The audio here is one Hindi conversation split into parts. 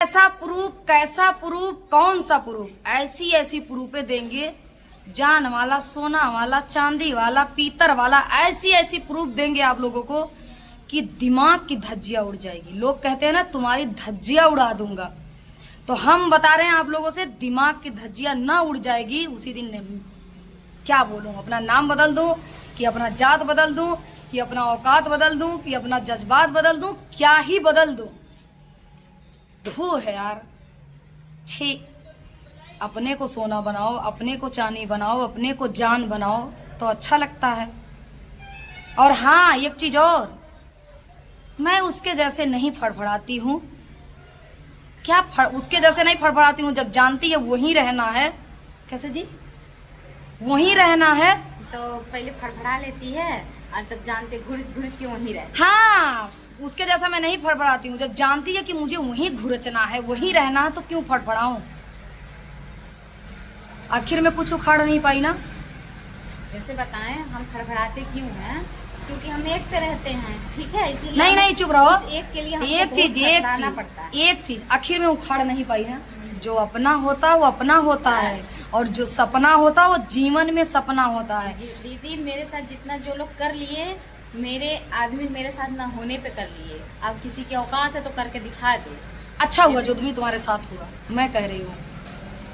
कैसा प्रूफ, कौन सा प्रूफ? ऐसी ऐसी प्रूफें देंगे, जान वाला, सोना वाला, चांदी वाला, पीतर वाला, ऐसी ऐसी प्रूफ देंगे आप लोगों को कि दिमाग की धज्जियां उड़ जाएगी। लोग कहते हैं ना तुम्हारी धज्जियां उड़ा दूंगा, तो हम बता रहे हैं आप लोगों से दिमाग की धज्जियां ना उड़ जाएगी उसी दिन। क्या बोलूं, अपना नाम बदल दूं कि अपना जात बदल दूं कि अपना औकात बदल दूं कि अपना जज्बात बदल दूं, क्या ही बदल दूं। धू है यार, छी। अपने को सोना बनाओ, अपने को चांदी बनाओ, अपने को जान बनाओ तो अच्छा लगता है। और हाँ, एक चीज और, मैं उसके जैसे नहीं फड़फड़ाती हूँ। उसके जैसे नहीं फड़फड़ाती हूँ, जब जानती है वहीं रहना है। कैसे जी? वहीं रहना है तो पहले फड़फड़ा लेती है और तब जानते घुस के वहीं रहती। हाँ, उसके जैसा मैं नहीं फड़फड़ाती हूँ। जब जानती है कि मुझे वहीं घुरचना है, वहीं रहना है, तो क्यों फड़फड़ाऊं? आखिर में कुछ उखाड़ नहीं पाई ना। जैसे बताएं, हम फड़फड़ाते क्यों हैं? क्योंकि हम एक पे रहते हैं, ठीक है, इसीलिए। नहीं, चुप रहो। एक के लिए एक चीज आखिर में उखाड़ नहीं पाई ना। जो अपना होता है वो अपना होता है, और जो सपना होता है वो जीवन में सपना होता है। दीदी, मेरे साथ जितना जो लोग कर लिए, मेरे आदमी मेरे साथ ना होने पे कर लिए। अब किसी की औकात है तो करके दिखा दे। अच्छा हुआ जो भी तुम्हारे साथ हुआ, मैं कह रही हूँ।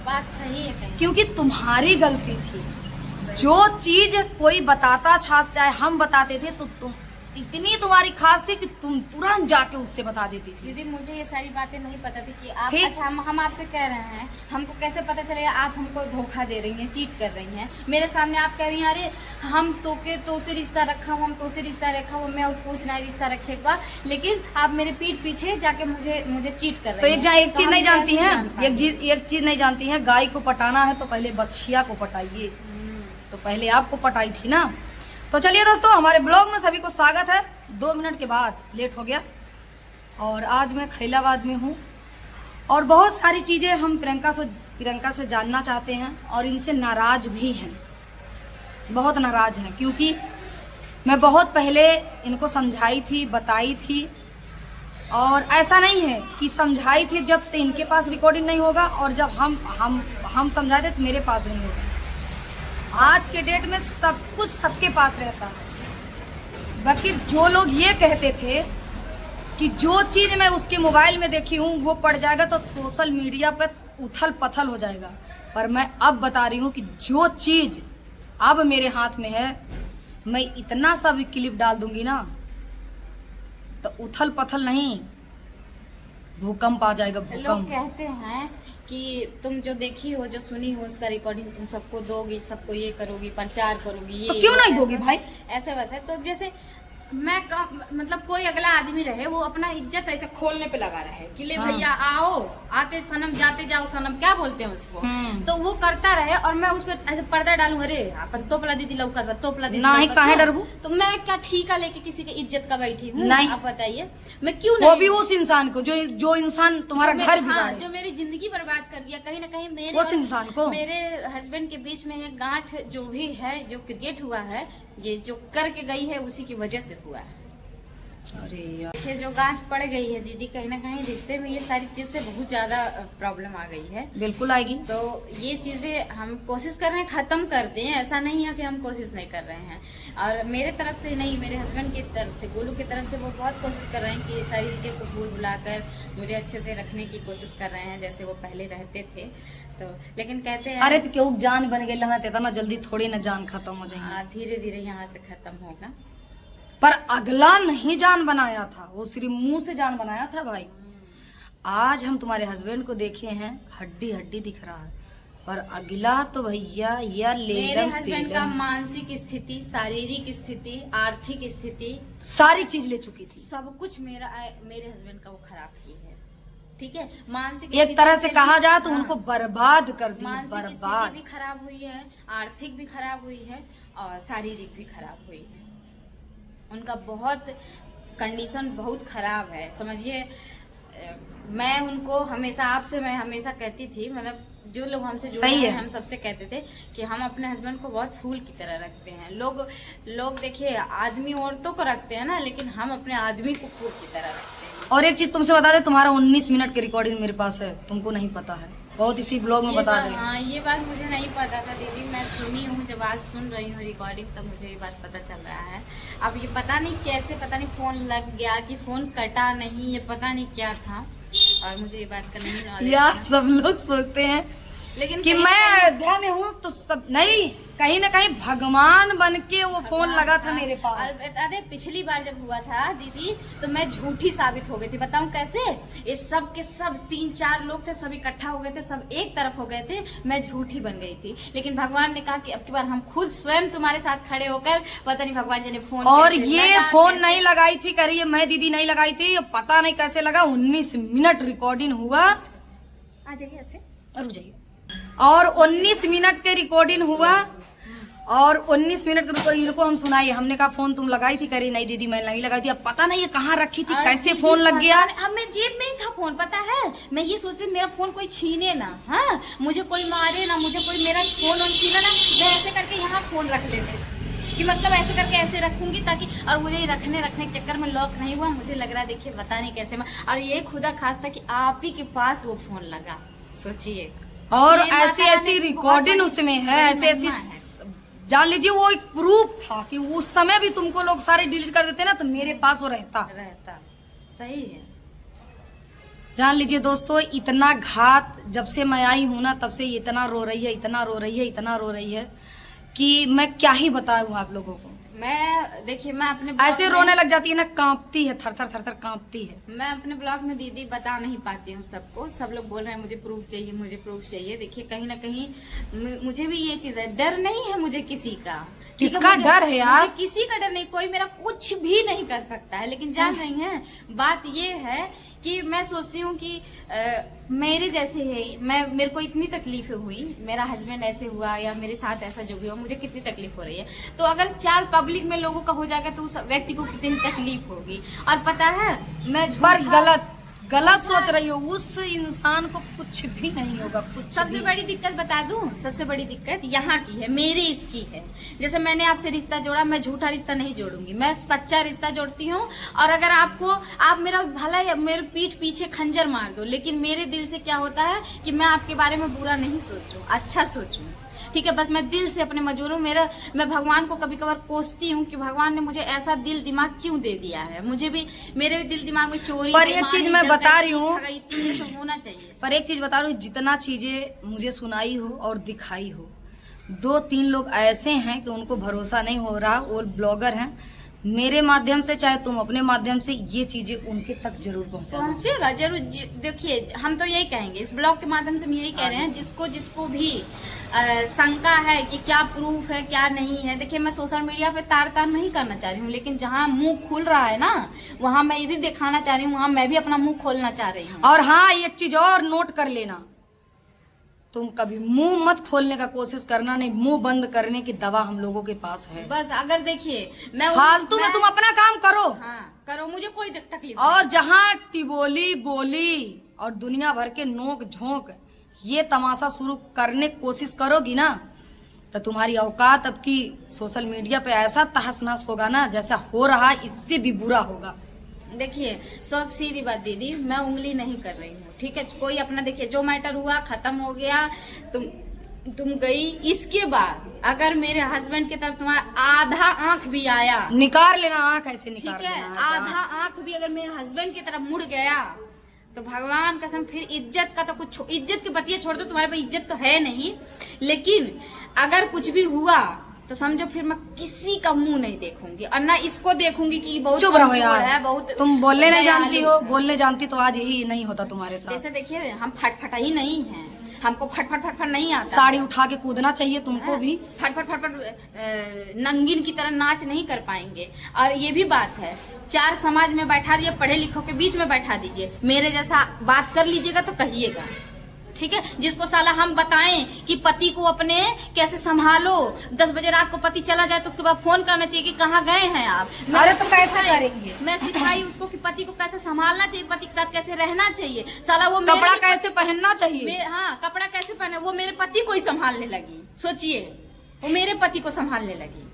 बात सही है कहीं। क्योंकि तुम्हारी गलती थी। जो चीज कोई बताता चाहे हम बताते थे, तो तुम इतनी तुम्हारी खास थी कि तुम तुरंत जाके उससे बता देती थी। दीदी, मुझे ये सारी बातें नहीं पता थी कि आप, अच्छा, हम आपसे कह रहे हैं, हमको कैसे पता चलेगा आप हमको धोखा दे रही हैं, चीट कर रही हैं। मेरे सामने आप कह रही हैं, अरे हम तो से रिश्ता रखा हूँ, हम तो से रिश्ता रखा हूँ, मैं उससे नहीं रिश्ता रखेगा, लेकिन आप मेरे पीठ पीछे जाके मुझे चीट कर रही हैं। तो एक चीज नहीं जानती है, एक चीज नहीं जानती है, गाय को पटाना है तो पहले बछिया को पटाइए। तो पहले आपको पटाई थी ना। तो चलिए दोस्तों, हमारे ब्लॉग में सभी को स्वागत है। 2 मिनट के बाद लेट हो गया, और आज मैं खैलाबाद में हूँ, और बहुत सारी चीजें हम प्रियंका से जानना चाहते हैं, और इनसे नाराज भी हैं, बहुत नाराज हैं। क्योंकि मैं बहुत पहले इनको समझाई थी, बताई थी, और ऐसा नहीं है कि समझाई थी जब तो इनके पास रिकॉर्डिंग नहीं होगा, और जब हम समझाए थे तो मेरे पास नहीं होगा। आज के डेट में सब कुछ सबके पास रहता है। बाकी जो लोग ये कहते थे कि जो चीज मैं उसके मोबाइल में देखी हूँ वो पड़ जाएगा तो सोशल मीडिया पर उथल पथल हो जाएगा, पर मैं अब बता रही हूँ कि जो चीज अब मेरे हाथ में है, मैं इतना सा भी क्लिप डाल दूंगी ना तो उथल पथल नहीं, भूकंप आ जाएगा। भूकंप। लोग कहते हैं कि तुम जो देखी हो, जो सुनी हो, उसका रिकॉर्डिंग तुम सबको दोगी, सबको ये करोगी, प्रचार करोगी, ये तो क्यों नहीं दोगी भाई? ऐसे वैसे तो जैसे मतलब कोई अगला आदमी रहे, वो अपना इज्जत ऐसे खोलने पे लगा रहे कि ले भैया आओ, आते सनम, जाते जाओ सनम, क्या बोलते हैं उसको, तो वो करता रहे, और मैं उस पर ऐसे पर्दा डालूं, अरे अपन तोपला दीदी लौका, तोपला दीदी नहीं, काहे डरबू? तो मैं क्या ठीका लेके किसी की इज्जत का बैठी हूँ? नहीं, आप बताइए, मैं क्यों नहीं? वो भी उस इंसान को जो इंसान तुम्हारा घर बिगाड़े, जो मेरी जिंदगी बर्बाद कर दिया। कहीं ना कहीं मेरे उस इंसान को, मेरे हस्बैंड के बीच में एक गांठ जो भी है, जो क्रिएट हुआ है, ये जो करके गई है उसी की वजह से हुआ है। अरे यार, ये जो गांठ पड़ गई है दीदी, कहीं ना कहीं रिश्ते में ये सारी चीज से बहुत ज्यादा प्रॉब्लम आ गई है। बिल्कुल आएगी। तो ये चीजें हम कोशिश कर रहे हैं खत्म कर दें, ऐसा नहीं है कि हम कोशिश नहीं कर रहे हैं। और मेरे तरफ से नहीं, मेरे हस्बैंड की तरफ से, गोलू की तरफ से, वो बहुत कोशिश कर रहे हैं कि ये सारी चीजें को भूल भुलाकर मुझे अच्छे से रखने की कोशिश कर रहे हैं, जैसे वो पहले रहते थे। तो लेकिन कहते हैं, अरे तो क्यों जान बन गई ना, इतना जल्दी थोड़ी ना जान खत्म हो जाएगी। धीरे धीरे यहाँ से खत्म होगा। पर अगला नहीं जान बनाया था, वो सिर्फ मुंह से जान बनाया था भाई। आज हम तुम्हारे हस्बैंड को देखे हैं, हड्डी हड्डी दिख रहा है, पर अगला तो भैया यह मेरे हस्बैंड का मानसिक स्थिति, शारीरिक स्थिति, आर्थिक स्थिति, सारी चीज ले चुकी थी। सब कुछ मेरे हस्बैंड का वो खराब की है, ठीक है। मानसिक एक तरह से कहा जाए तो उनको बर्बाद कर दी। मानसिक स्थिति भी खराब हुई है, आर्थिक भी खराब हुई है, और शारीरिक भी खराब हुई है। उनका बहुत कंडीशन बहुत खराब है, समझिए। मैं उनको हमेशा, आपसे मैं हमेशा कहती थी, मतलब जो लोग हमसे जुड़े हैं, हम सबसे कहते थे कि हम अपने हस्बैंड को बहुत फूल की तरह रखते हैं। लोग देखिए, आदमी औरतों को रखते हैं ना, लेकिन हम अपने आदमी को फूल की तरह रखते हैं। और एक चीज तुमसे बता दे, तुम्हारा 19 मिनट की रिकॉर्डिंग मेरे पास है, तुमको नहीं पता है, बहुत इसी ब्लॉग में बता दे। हाँ, ये बात मुझे नहीं पता था दीदी, मैं सुनी हूँ, जब आज सुन रही हूँ रिकॉर्डिंग तब मुझे ये बात पता चल रहा है। अब ये पता नहीं कैसे, पता नहीं फोन लग गया कि फोन कटा नहीं, ये पता नहीं क्या था, और मुझे ये बात का नहीं नॉलेज यार सब लोग सोचते हैं लेकिन कि मैं अयोध्या में हूँ तो सब नहीं, कहीं ना कहीं भगवान बन के वो फोन लगा था मेरे पास। और बता दे, पिछली बार जब हुआ था दीदी तो मैं झूठी साबित हो गई थी। बताऊं कैसे? इस सब के सब 3-4 लोग थे, सब इकट्ठा हो गए थे, सब एक तरफ हो गए थे, मैं झूठी बन गई थी। लेकिन भगवान ने कहा कि अब की बार हम खुद स्वयं तुम्हारे साथ खड़े होकर, पता नहीं भगवान जी ने फोन और ये फोन नहीं लगाई थी, करिए मैं दीदी नहीं लगाई थी, पता नहीं कैसे लगा। 19 मिनट रिकॉर्डिंग हुआ, आ जाइए ऐसे, रुक जाइए, और 19 मिनट के रिकॉर्डिंग हुआ, और 19 मिनट के रिकॉर्डिंग इनको हम सुनाई। हमने कहा फोन तुम लगाई थी, करी नहीं दीदी मैं नहीं लगाई थी। अब पता नहीं ये कहाँ रखी थी, कैसे फोन लग गया। अब मैं जेब में ही था फोन, पता है, मैं ये सोच रही मेरा फोन कोई छीने ना, हाँ मुझे कोई मारे ना, मुझे कोई मेरा फोन छीना ना, मैं ऐसे करके यहाँ फोन रख लेते कि मतलब ऐसे करके ऐसे रखूंगी ताकि, और मुझे रखने के चक्कर में लॉक नहीं हुआ। मुझे लग रहा देखिए पता नहीं कैसे मैं, और ये खुदा खास था कि आप ही के पास वो फोन लगा, सोचिए। और ऐसी ऐसी रिकॉर्डिंग उसमें है, ऐसी ऐसी, जान लीजिए वो एक प्रूफ था कि उस समय भी तुमको लोग सारे डिलीट कर देते ना तो मेरे पास वो रहता। सही है। जान लीजिए दोस्तों, इतना घात जब से मैं आई हूं ना तब से इतना रो रही है, इतना रो रही है, इतना रो रही है कि मैं क्या ही बताऊं आप लोगों को। मैं देखिए, मैं अपने ऐसे रोने लग जाती है ना, कांपती है, थर थर थर थर कांपती है। मैं अपने ब्लॉग में दीदी बता नहीं पाती हूँ सबको, सब लोग बोल रहे हैं मुझे प्रूफ चाहिए, मुझे प्रूफ चाहिए। देखिए कहीं ना कहीं मुझे भी ये चीज है, डर नहीं है मुझे किसी का। किसका डर है यार? मुझे किसी का डर नहीं, कोई मेरा कुछ भी नहीं कर सकता है। लेकिन जान रही हैं, बात ये है कि मैं सोचती हूँ कि मेरे जैसे है, मेरे को इतनी तकलीफें हुई, मेरा हस्बैंड ऐसे हुआ या मेरे साथ ऐसा जो भी हुआ, मुझे कितनी तकलीफ हो रही है। तो अगर 4 पब्लिक में लोगों का हो जाएगा तो उस व्यक्ति को कितनी तकलीफ होगी। और पता है मैं गलत सोच रही हूँ, उस इंसान को कुछ भी नहीं होगा, कुछ। सबसे बड़ी दिक्कत बता दूं, सबसे बड़ी दिक्कत यहाँ की है, मेरे इसकी है। जैसे मैंने आपसे रिश्ता जोड़ा, मैं झूठा रिश्ता नहीं जोड़ूंगी, मैं सच्चा रिश्ता जोड़ती हूँ। और अगर आप मेरा भला या मेरे पीठ पीछे खंजर मार दो, लेकिन मेरे दिल से क्या होता है कि मैं आपके बारे में बुरा नहीं सोचूं, अच्छा सोचूं, ठीक है। बस मैं दिल से अपने मजबूर हूँ। मैं भगवान को कभी कभार कोसती हूँ कि भगवान ने मुझे ऐसा दिल दिमाग क्यों दे दिया है। मुझे भी मेरे दिल दिमाग में चोरी, पर एक चीज मैं बता रही हूँ, सब होना चाहिए। पर एक चीज बता रही हूँ, जितना चीजें मुझे सुनाई हो और दिखाई हो, 2-3 लोग ऐसे हैं कि उनको भरोसा नहीं हो रहा, वो ब्लॉगर हैं। मेरे माध्यम से, चाहे तुम अपने माध्यम से, ये चीजें उनके तक जरूर पहुंचेगा जरूर। देखिए हम तो यही कहेंगे, इस ब्लॉग के माध्यम से हम यही कह रहे हैं, जिसको भी शंका है कि क्या प्रूफ है क्या नहीं है। देखिए मैं सोशल मीडिया पे तार नहीं करना चाह रही हूँ, लेकिन जहाँ मुंह खुल रहा है ना, वहाँ मैं ये भी दिखाना चाह रही हूँ, वहाँ मैं भी अपना मुंह खोलना चाह रही हूँ। और हाँ, एक चीज और नोट कर लेना, तुम कभी मुंह मत खोलने का कोशिश करना, नहीं मुंह बंद करने की दवा हम लोगों के पास है। बस अगर देखिए मैं फालतू में तुम अपना काम करो, हाँ करो, मुझे कोई तकलीफ। और जहाँ टिबोली बोली और दुनिया भर के नोक झोंक ये तमाशा शुरू करने की कोशिश करोगी ना, तो तुम्हारी औकात अब की सोशल मीडिया पे ऐसा तहस नहस होगा ना, जैसा हो रहा इससे भी बुरा होगा। देखिए शौक सीधी बात दीदी, मैं उंगली नहीं कर रही हूँ, ठीक है। कोई अपना देखिए, जो मैटर हुआ खत्म हो गया, तुम गई। इसके बाद अगर मेरे हस्बैंड की तरफ तुम्हारा आधा आंख भी आया, निकाल लेना आंख, ऐसे निकाल ठीक है, लेना, आधा आंख भी अगर मेरे हस्बैंड की तरफ मुड़ गया तो भगवान कसम, फिर इज्जत का तो कुछ, इज्जत की बतिया छोड़ दो, तुम्हारे पास इज्जत तो है नहीं। लेकिन अगर कुछ भी हुआ तो समझो फिर मैं किसी का मुंह नहीं देखूंगी, और ना इसको देखूंगी कि बहुत चुप रहो यार, है, बहुत तुम बोलने नहीं जानती हो, बोलने जानती तो आज यही नहीं होता तुम्हारे साथ। जैसे देखिए हम फटफटा ही नहीं है, हमको फटफट नहीं आता। साड़ी उठा के कूदना चाहिए तुमको भी, फटफट नंगिन की तरह नाच नहीं कर पाएंगे। और ये भी बात है, 4 समाज में बैठा दिए, पढ़े लिखों के बीच में बैठा दीजिए, मेरे जैसा बात कर लीजिएगा तो कहिएगा, ठीक है। जिसको साला हम बताएं कि पति को अपने कैसे संभालो, 10 बजे रात को पति चला जाए तो उसके बाद फोन करना चाहिए कि कहाँ गए हैं आप। अरे तो कैसे करेंगे? मैं सिखाई उसको कि पति को कैसे संभालना चाहिए, पति के साथ कैसे रहना चाहिए। साला वो कपड़ा कैसे पहनना चाहिए, हाँ कपड़ा कैसे पहने, वो मेरे पति को ही संभालने लगी। सोचिए, वो मेरे पति को संभालने लगी।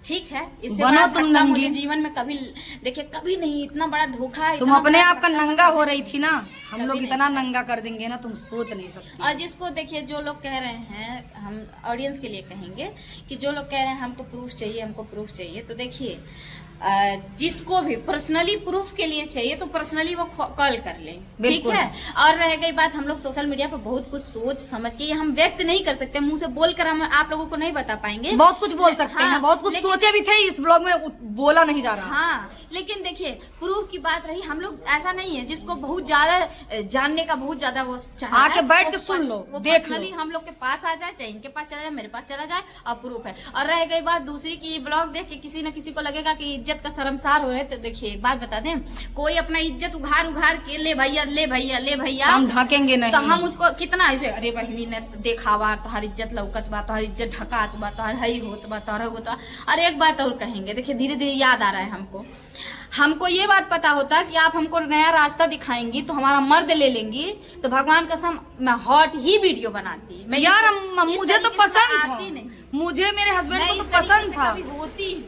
ठीक है, इससे बनो बड़ा तुम धक्का नंगी। मुझे जीवन में कभी देखिए, कभी नहीं, इतना बड़ा धोखा, तुम इतना अपने बड़ा आप का धक्का नंगा कभी हो रही थी ना, हम कभी लोग नहीं। इतना नंगा कर देंगे ना, तुम सोच नहीं सकती। और जिसको देखिए, जो लोग कह रहे हैं, हम ऑडियंस के लिए कहेंगे कि जो लोग कह रहे हैं हमको प्रूफ चाहिए, हमको प्रूफ चाहिए, तो देखिए जिसको भी पर्सनली प्रूफ के लिए चाहिए तो पर्सनली वो कॉल कर ले, ठीक बिल्कुल। है। और रह गई बात, हम लोग सोशल मीडिया पर बहुत कुछ सोच समझ के ये हम व्यक्त नहीं कर सकते, मुंह से बोलकर हम आप लोगों को नहीं बता पाएंगे। बहुत कुछ बोल सकते हाँ, हैं, बहुत कुछ लेकिन- सोचे भी थे, इस ब्लॉग में बोला नहीं जा रहा। हाँ, लेकिन देखिए प्रूफ की बात रही, हम लोग ऐसा नहीं है जिसको बहुत ज्यादा जानने का बहुत ज्यादा वो चाहता आके है, बैठ वो के सुन लो, वो देख लो। पर्सनली हम लोग के पास आ जाए, चाहे इनके पास चला जाए, मेरे पास चला जाए, और प्रूफ है। और रह गई बात दूसरी की, ब्लॉग देख के किसी न किसी को लगेगा कि इज्जत का शर्मसार हो रहे, तो देखिए एक बात बता दें, कोई अपना इज्जत उघार उघार के ले भैया, ले भैया, ले भैया, हम ढकेंगे नहीं। तो हम उसको कितना ऐसे, अरे बहनी ने देखावा, तोहर इज्जत लौकत बा, तोहर इज्जत ढकात बा, तोहर हई होत बा, तोहर होत बा। और एक बात और कहेंगे, देखिए धीरे धीरे याद आ रहा है हमको ये बात पता होता कि आप हमको नया रास्ता दिखाएंगी तो हमारा मर्द ले लेंगी, तो भगवान कसम मैं हॉट ही वीडियो बनाती। मैं यार इस मुझे तो तरीके से पसंद आती था, नहीं, मुझे मेरे हस्बैंड मैं को इस तो तरीके पसंद से था। कभी होती ही नहीं।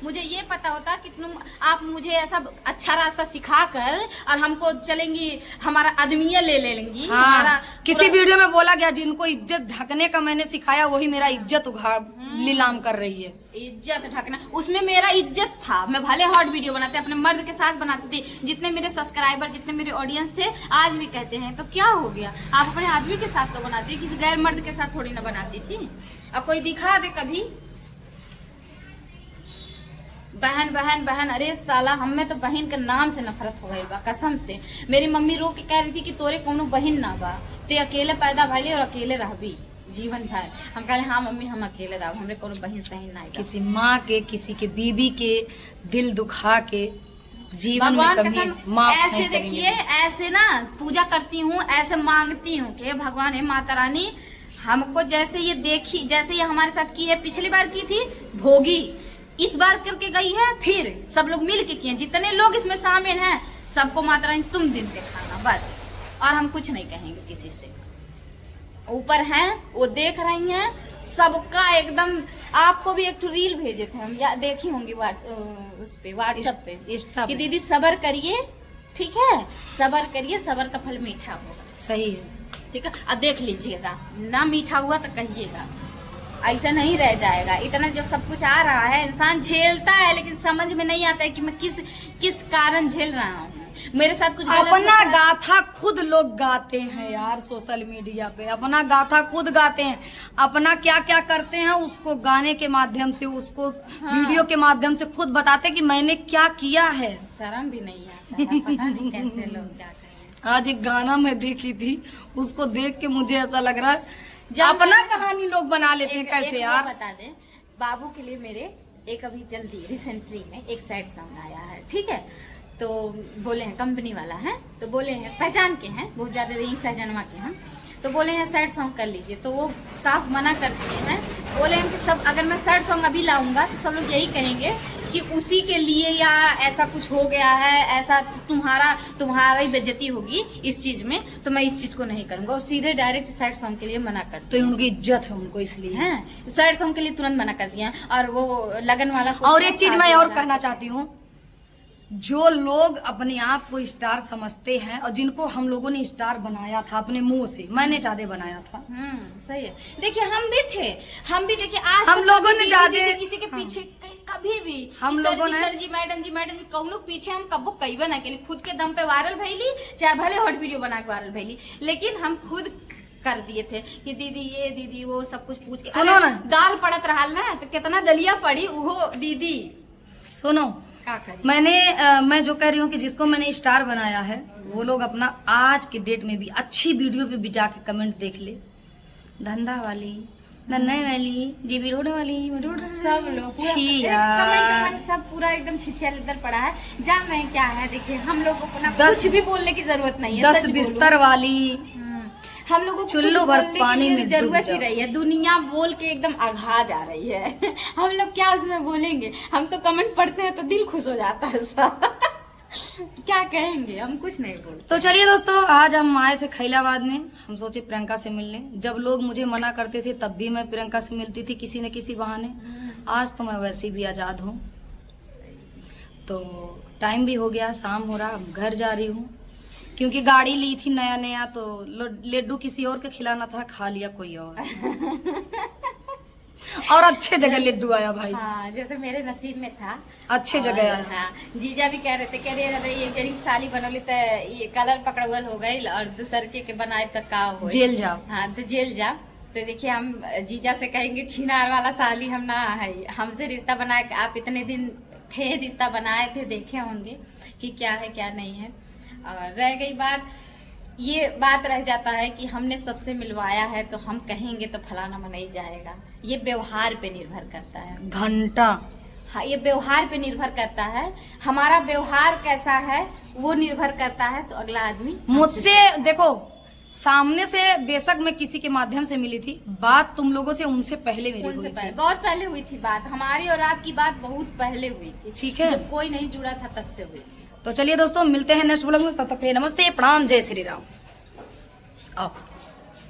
मुझे ये पता होता कि तुम आप मुझे ऐसा अच्छा रास्ता सिखा कर और हमको चलेंगी, हमारा आदमिया ले लेंगी, हमारा हाँ, किसी वीडियो में बोला गया जिनको इज्जत ढकने का मैंने सिखाया वही मेरा इज्जत उघाड़ नीलाम कर रही है। इज्जत ढकना, उसमें मेरा इज्जत था। मैं भले हॉट वीडियो बनाते, अपने मर्द के साथ बनाती थी, जितने मेरे सब्सक्राइबर, जितने मेरे ऑडियंस थे आज भी कहते हैं, तो क्या हो गया, आप अपने आदमी के साथ तो बनाती, किसी गैर मर्द के साथ थोड़ी ना बनाती थी। अब कोई दिखा दे कभी, बहन बहन बहन, अरे साला हमें तो बहन के नाम से नफरत हो गई बा, कसम से। मेरी मम्मी रो के कह रही थी कि तोरे कोनो बहन ना बा, ते अकेले पैदा भले और अकेले रहबी जीवन भर। हम कहे हाँ मम्मी हम अकेले रह, हमरे कोनो बहन सही ना। किसी माँ के, किसी के बीबी के दिल दुखा के जीवन में भगवान कभी कसम माफ ऐसे नहीं देखिए, करेंगे। ऐसे ना पूजा करती हूँ, ऐसे मांगती हूँ कि भगवान है माता रानी हमको जैसे ये देखी, जैसे ये हमारे साथ की है, पिछली बार की थी भोगी, इस बार करके गई है, फिर सब लोग मिल के किए, जितने लोग इसमें शामिल हैं सबको माता रानी तुम दिन दिखाना बस, और हम कुछ नहीं कहेंगे किसी से। ऊपर हैं वो देख रही हैं सबका एकदम। आपको भी एक तो रील भेजे थे हम, या देखी होंगी उस पे व्हाट्सएप पे इंस्टा कि पे। दीदी सबर करिए, ठीक है, सबर करिए, सबर का फल मीठा होगा, सही है। ठीक है। अब देख लीजिएगा, ना मीठा हुआ तो कहिएगा, ऐसा नहीं रह जाएगा। इतना जो सब कुछ आ रहा है इंसान झेलता है, लेकिन समझ में नहीं आता है कि मैं किस कारण झेल रहा हूँ। मेरे साथ कुछ गलत अपना होता है। गाथा खुद लोग गाते हैं यार, सोशल मीडिया पे अपना गाथा खुद गाते हैं, अपना क्या क्या करते हैं उसको गाने के माध्यम से, उसको वीडियो के माध्यम से खुद बताते हैं कि मैंने क्या किया है। शर्म भी नहीं आता है, पता नहीं कैसे लोग क्या करें। आज एक गाना मैं देखी थी, उसको देख के मुझे ऐसा लग रहा है जब अपना मैं- कहानी लोग बना लेते हैं कैसे एक यार। वो बता दें, बाबू के लिए मेरे एक अभी जल्दी रिसेंटली में एक सैड सॉन्ग आया है, ठीक है। तो बोले हैं कंपनी वाला है, तो बोले हैं पहचान के हैं बहुत ज्यादा, यही सहजनवा के हैं, तो बोले हैं सैड सॉन्ग कर लीजिए, तो वो साफ मना कर दिए हैं। बोले हैं कि सब अगर मैं सैड सॉन्ग अभी लाऊंगा तो सब लोग यही कहेंगे कि उसी के लिए या ऐसा कुछ हो गया है, ऐसा तुम्हारा ही बेइज्जती होगी इस चीज में, तो मैं इस चीज को नहीं करूंगा। और सीधे डायरेक्ट सैड सॉन्ग के लिए मना कर तो उनकी इज्जत है उनको, इसलिए हैं, सैड सॉन्ग के लिए तुरंत मना कर दिया। और वो लगन वाला और एक चीज मैं और कहना चाहती हूँ, जो लोग अपने आप को स्टार समझते हैं और जिनको हम लोगों ने स्टार बनाया था अपने मुंह से, मैंने ज्यादा बनाया था। सही है। देखिए हम भी थे, हम भी देखिए आज हम तक लोगों कभी ने दीदी ज्यादा- दीदी किसी के हाँ। पीछे कभी भी हम कि लोगों सर जी, ने- सर जी मैडम जी कौन लोग पीछे हम कबो कईबे ना के खुद के दम पे वायरल भैली, चाहे भले हॉट वीडियो बना के वायरल भैली, लेकिन हम खुद कर दिए थे कि दीदी ये दीदी वो सब कुछ पूछ के। सुनो अरे, ना। दाल पड़त रहा ना तो कितना दलिया पड़ी वो दीदी सुनो, का करी। मैं जो कह रही हूँ कि जिसको मैंने स्टार बनाया है वो लोग अपना आज के डेट में भी अच्छी वीडियो पे भी जाके कमेंट देख ले, धंधा वाली, नन्हे वाली, जीबी रोड वाली, सब लोग पूरा छी एक यार। कमेंट सब पूरा एकदम छिछिया इधर पड़ा है। जा मैं क्या है, देखिए हम लोगों को ना 10 कुछ भी बोलने की जरूरत नहीं है, 10 सच बोलूं। बिस्तर वाली, हम लोगों को चुल्लू कुछ भर बोलने पानी की में डूब जरूरत ही जाओ। नहीं है, दुनिया बोल के एकदम आघा जा रही है। हम लोग क्या उसमें बोलेंगे, हम तो कमेंट पढ़ते हैं तो दिल खुश हो जाता है सब। क्या कहेंगे, हम कुछ नहीं बोलते। तो चलिए दोस्तों, आज हम आए थे खैलाबाद में, हम सोचे प्रियंका से मिलने। जब लोग मुझे मना करते थे तब भी मैं प्रियंका से मिलती थी किसी न किसी बहाने, आज तो मैं वैसे भी आज़ाद हूँ। तो टाइम भी हो गया, शाम हो रहा, अब घर जा रही हूँ, क्योंकि गाड़ी ली थी नया नया, तो लड्डू किसी और को खिलाना था, खा लिया कोई और। और अच्छे जगह लड्डू आया भाई। हाँ, जैसे मेरे नसीब में था, अच्छे जगह आया। हाँ, जीजा भी कह रहे थे ये जरी साली बनौली तो ये कलर पकड़वल हो गई और दूसर के बनाए तो का हो जेल जाओ। हाँ, तो जेल जाओ। तो देखिए हम जीजा से कहेंगे छीनार वाला साली हम ना है, हमसे रिश्ता बनाए, आप इतने दिन थे, रिश्ता बनाए थे, देखे होंगे कि क्या है क्या नहीं है। और रह गई बात, ये बात रह जाता है कि हमने सबसे मिलवाया है तो हम कहेंगे तो फलाना मनाई जाएगा। ये व्यवहार पे निर्भर करता है, घंटा। हाँ, ये व्यवहार पे निर्भर करता है, हमारा व्यवहार कैसा है वो निर्भर करता है। तो अगला आदमी मुझसे देखो, सामने से बेशक मैं किसी के माध्यम से मिली थी, बात तुम लोगों से उनसे पहले मेरी हुई थी। बहुत पहले हुई थी बात, हमारी और आपकी बात बहुत पहले हुई थी। ठीक है, जब कोई नहीं जुड़ा था तब से हुई थी। तो चलिए दोस्तों, मिलते हैं नेक्स्ट ब्लॉग में, तब तक के लिए नमस्ते, प्रणाम, जय श्री राम। आओ।